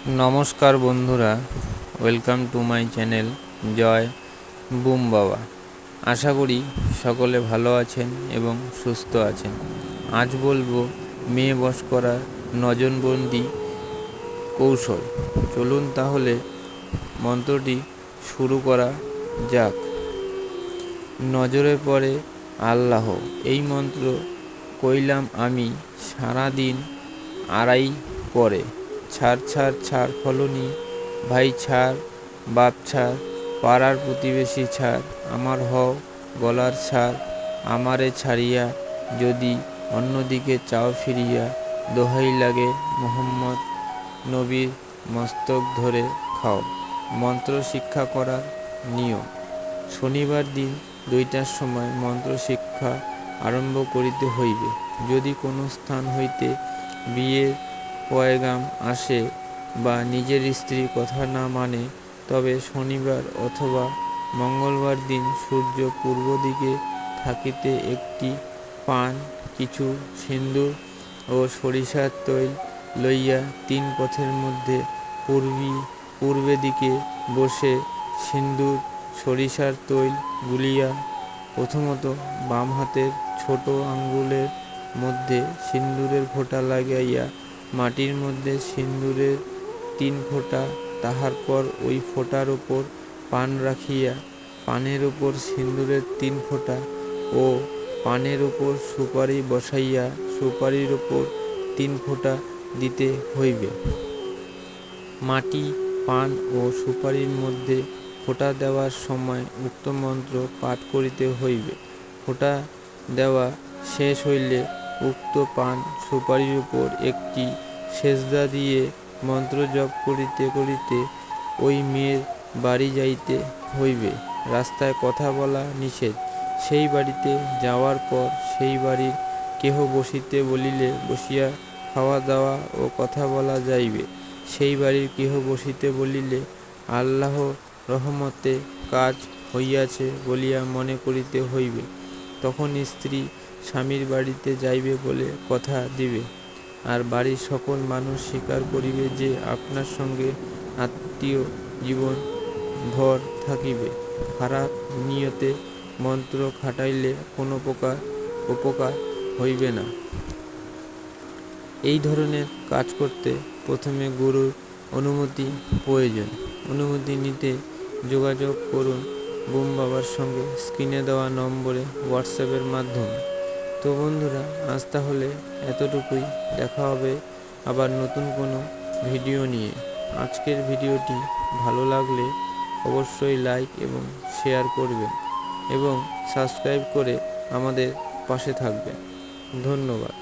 নমস্কার বন্ধুরা, welcome to my channel জয় বুম বাবা। আশা করি সকলে ভালো আছেন এবং সুস্থ আছেন। আজ বলবো মেয়ে বশ করার নজরবন্দি কৌশল। চলুন তাহলে মন্ত্রটি শুরু করা যাক। নজরে পড়ে আল্লাহ, এই মন্ত্র কইলাম আমি সারাদিন আড়াই পরে। ছাড় ছাড় ছাড় ফলনি, ভাই ছাড়, বাপ ছাড়, পাড়ার প্রতিবেশী ছাড়, আমার হও গলার ছাড়। আমারে ছাড়িয়া যদি অন্যদিকে চাও ফিরিয়া, দোহাই লাগে মোহাম্মদ নবীর মস্তক ধরে খাও। মন্ত্র শিক্ষা করার নিয়ম। শনিবার দিন 2টার সময় মন্ত্র শিক্ষা আরম্ভ করিতে হইবে। যদি কোনো স্থান হইতে বিয়ের পয়গাম আসে বা নিজের স্ত্রী কথা না মানে, তবে শনিবার অথবা মঙ্গলবার দিন সূর্য পূর্ব দিকে থাকিতে একটি পান, কিছু সিন্দুর ও সরিষার তৈল লইয়া 3 পথের মধ্যে পূর্বে দিকে বসে সিন্দুর সরিষার তৈল গুলিয়া প্রথমত বাম হাতের ছোট আঙ্গুলের মধ্যে সিন্দুরের ফোঁটা লাগাইয়া মাটির মধ্যে সিন্দুরের 3 ফোঁটা, তাহার পর ওই ফোঁটার উপর পান রাখিয়া পানের উপর সিন্দুরের 3 ফোঁটা ও পানের উপর সুপারি বসাইয়া সুপারির উপর 3 ফোঁটা দিতে হইবে। মাটি, পান ও সুপারির মধ্যে ফোঁটা দেওয়ার সময় উক্ত মন্ত্র পাঠ করিতে হইবে। ফোঁটা দেওয়া শেষ হইলে উক্ত পান সুপারির উপর একটি সেজদা দিয়ে মন্ত্র জপ করিতে করিতে ওই মেয়ের বাড়ি যাইতে হইবে। রাস্তায় কথা বলা নিষেধ। সেই বাড়িতে যাওয়ার পর সেই বাড়ির কেহ বসিতে বলিলে বসিয়া খাওয়া দাওয়া ও কথা বলা যাইবে। সেই বাড়ির কেহ বসিতে বলিলে আল্লাহ রহমতে কাজ হইয়াছে বলিয়া মনে করিতে হইবে। তখন স্ত্রী স্বামীর বাড়িতে যাইবে বলে কথা দিবে, আর বাড়ির সকল মানুষ স্বীকার করিবে যে আপনার সঙ্গে আত্মীয় জীবন ভর থাকিবে। খারাপ নিয়তে মন্ত্র খাটাইলে কোনো প্রকার উপকার হইবে না। এই ধরনের কাজ করতে প্রথমে গুরুর অনুমতি প্রয়োজন। অনুমতি নিতে যোগাযোগ করুন বুম বাবার সঙ্গে স্ক্রিনে দেওয়া নম্বরে হোয়াটসঅ্যাপের মাধ্যমে। তো বন্ধুরা, আজ তাহলে এতটুকুই। দেখা হবে আবার নতুন কোনো ভিডিও নিয়ে। আজকের ভিডিওটি ভালো লাগলে অবশ্যই লাইক এবং শেয়ার করবেন এবং সাবস্ক্রাইব করে আমাদের পাশে থাকবেন। ধন্যবাদ।